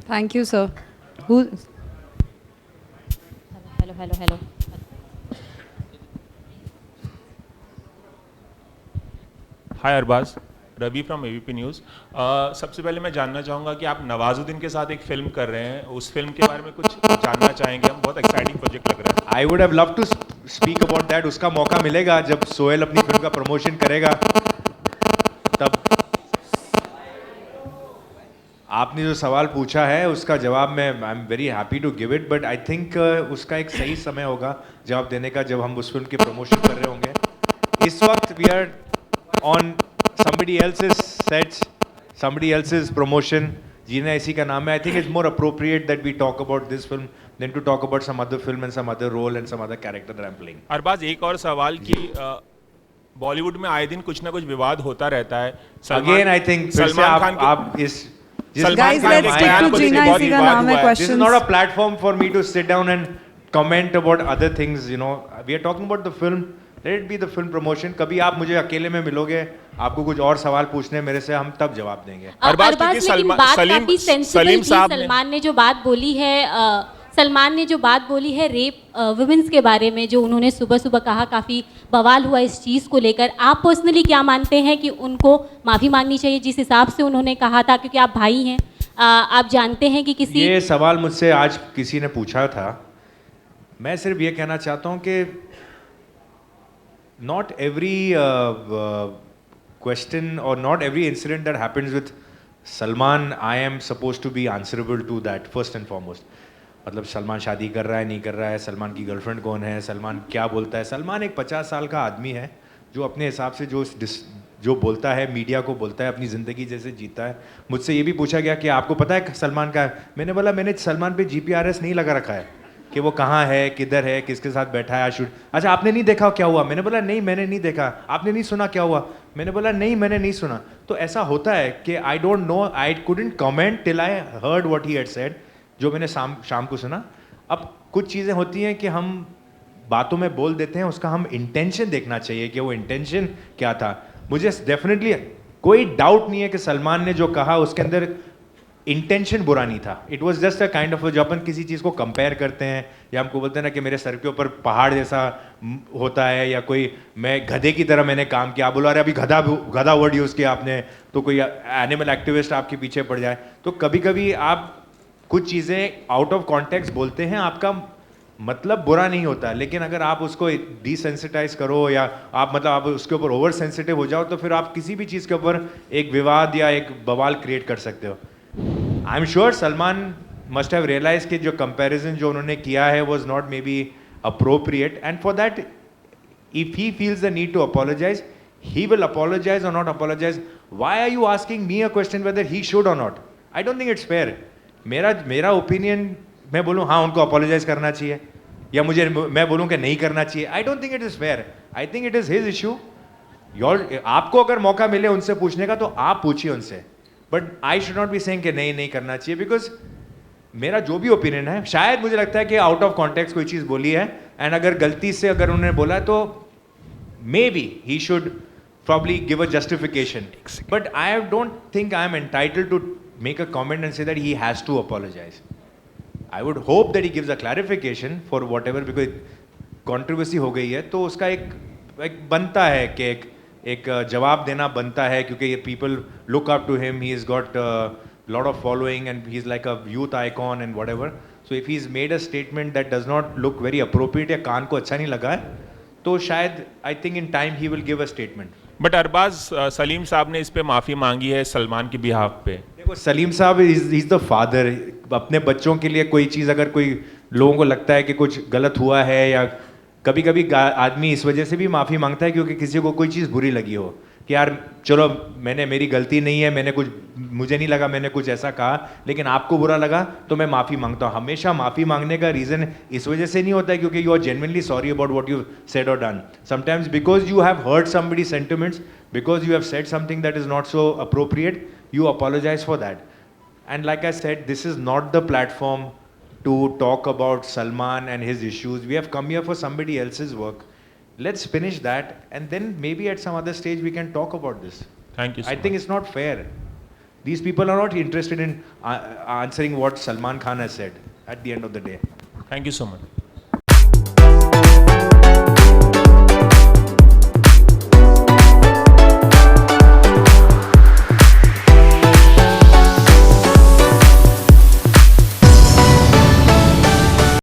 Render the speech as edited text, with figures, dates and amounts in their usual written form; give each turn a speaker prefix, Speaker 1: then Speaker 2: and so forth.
Speaker 1: Thank you, sir. Who?
Speaker 2: Hello.
Speaker 3: Hi Arbaaz, Ravi from ABP news. सबसे पहले मैं जानना चाहूँगा कि आप नवाजुद्दीन के साथ एक फिल्म कर रहे हैं, उस फिल्म के बारे में कुछ जानना चाहेंगे हम। बहुत एक्साइटिंग प्रोजेक्ट लग रहा है।
Speaker 4: I would have love to speak about that. उसका मौका मिलेगा जब सोहेल अपनी फिल्म का प्रमोशन करेगा तब। आपने जो सवाल पूछा है उसका जवाब मैं I am very happy to give it, but I think उसका एक सही समय होगा जवाब देने का जब हम उस फिल्म के प्रमोशन कर रहे होंगे। इस वक्त we are on somebody else's sets, somebody else's promotion. जीना इसी का नाम है. I think it's more appropriate that we talk about this film than to talk about some other film and some other role and some other character that I'm playing.
Speaker 3: Arbaaz, एक और सवाल कि बॉलीवुड में आए दिन कुछ ना कुछ विवाद होता रहता है।
Speaker 4: Again, I think फिर से आप इस
Speaker 1: Guys, let's stick to जीना इसी का नाम है
Speaker 4: This is
Speaker 1: questions.
Speaker 4: not a platform for me to sit down and comment about other things. You know, we are talking about the film. Let it be the film promotion. कभी आप मुझे अकेले में मिलोगे, आपको कुछ और सवाल पूछने मेरे से, हम तब जवाब देंगे।
Speaker 3: अरबाज,
Speaker 2: लेकिन
Speaker 3: क्योंकि
Speaker 2: बात
Speaker 3: सलीम
Speaker 2: काफी सेंसिबल
Speaker 3: सलीम
Speaker 2: थी।
Speaker 3: साहब ने
Speaker 2: सलमान ने जो बात बोली है सलमान ने जो बात बोली है रेप वुमेन्स के बारे में, जो उन्होंने सुबह सुबह कहा, काफ़ी बवाल हुआ इस चीज़ को लेकर। आप पर्सनली क्या मानते हैं कि उनको माफ़ी मांगनी चाहिए जिस हिसाब से उन्होंने कहा था, क्योंकि आप भाई हैं, आप जानते हैं कि किसी
Speaker 4: ये सवाल मुझसे आज किसी ने पूछा था। मैं सिर्फ ये कहना चाहता हूँ कि not every question or not every incident that happens with Salman, I am supposed to be answerable to that first and foremost. मतलब सलमान शादी कर रहा है नहीं कर रहा है, सलमान की गर्लफ्रेंड कौन है, सलमान क्या बोलता है। सलमान एक 50 साल का आदमी है जो अपने हिसाब से जो बोलता है, मीडिया को बोलता है, अपनी ज़िंदगी जैसे जीता है। मुझसे ये भी पूछा गया कि आपको पता है सलमान का है? मैंने बोला मैंने सलमान पे GPRS नहीं लगा रखा है कि वो कहाँ है, किधर है, किसके साथ बैठा है। शूट अच्छा आपने नहीं देखा क्या हुआ? मैंने बोला नहीं मैंने नहीं देखा। आपने नहीं सुना क्या हुआ? मैंने बोला नहीं मैंने नहीं सुना। तो ऐसा होता है कि I don't know, I couldn't comment till I heard what he had said, जो मैंने शाम को सुना। अब कुछ चीज़ें होती हैं कि हम बातों में बोल देते हैं, उसका हम इंटेंशन देखना चाहिए कि वो इंटेंशन क्या था। मुझे डेफिनेटली कोई डाउट नहीं है कि सलमान ने जो कहा उसके अंदर इंटेंशन बुरा नहीं था। It was just a kind of, जो अपन किसी चीज़ को कंपेयर करते हैं या हमको बोलते हैं ना कि मेरे सर के ऊपर पहाड़ जैसा होता है, या कोई मैं गधे की तरह मैंने काम किया, आप बोलो अरे अभी गधा वर्ड यूज़ किया आपने, तो कोई एनिमल एक्टिविस्ट आपके पीछे पड़ जाए। तो कभी कभी आप कुछ चीज़ें आउट ऑफ कॉन्टेक्स्ट बोलते हैं, आपका मतलब बुरा नहीं होता, लेकिन अगर आप उसको डिसेंसिटाइज करो या आप मतलब आप उसके ऊपर ओवर सेंसिटिव हो जाओ, तो फिर आप किसी भी चीज़ के ऊपर एक विवाद या एक बवाल क्रिएट कर सकते हो। I am sure Salman must have realize कि जो कंपैरिजन जो उन्होंने किया है was not maybe appropriate, and for that if he feels the need to apologize, he will apologize or not apologize. Why are you asking me a question whether he should or not? I don't think it's fair. मेरा opinion मैं बोलूँ हाँ उनको apologise करना चाहिए, या मैं बोलूँ कि नहीं करना चाहिए, I don't think it is fair. I think it is his issue. आपको अगर मौका मिले उनसे पूछने का तो आप पूछिए उनसे, but I should not be saying कि नहीं करना चाहिए, बिकॉज मेरा जो भी ओपिनियन है, शायद मुझे लगता है कि आउट ऑफ कॉन्टेक्स्ट कोई चीज़ बोली है, एंड अगर गलती से अगर उन्होंने बोला तो may be he should probably give a justification. But I don't think I am entitled to make a comment and say that he has to apologize. I would hope that he gives a clarification for whatever, because controversy हो गई है तो उसका एक बनता है कि एक जवाब देना बनता है, क्योंकि ये people look up to him, he has got a lot of following and he's like a youth icon and whatever. So if he's made a statement that does not look very appropriate या कान को अच्छा नहीं लगा है, तो शायद I think in time he will give a statement.
Speaker 3: But Arbaaz, Salim sahab ने इस पे माफ़ी मांगी है सलमान की बिहाफ पे।
Speaker 4: देखो सलीम साहब इज द फादर। अपने बच्चों के लिए कोई चीज़ अगर कोई लोगों को लगता है कि कुछ गलत हुआ है, या कभी कभी आदमी इस वजह से भी माफ़ी मांगता है क्योंकि किसी को कोई चीज़ बुरी लगी हो कि यार चलो मेरी गलती नहीं है, मुझे नहीं लगा मैंने कुछ ऐसा कहा, लेकिन आपको बुरा लगा तो मैं माफ़ी मांगता हूँ। हमेशा माफ़ी मांगने का रीज़न इस वजह से नहीं होता है क्योंकि you are genuinely sorry about what you said और done. Sometimes because you have hurt somebody sentiments, because you have said something that is not so appropriate, you apologize for that. And like I said, this is not the platform to talk about Salman and his issues. We have come here for somebody else's work. Let's finish that, and then maybe at some other stage we can talk about this.
Speaker 3: Thank you so
Speaker 4: I think it's not fair. These people are not interested in answering what Salman Khan has said at the end of the day.
Speaker 3: Thank you so much.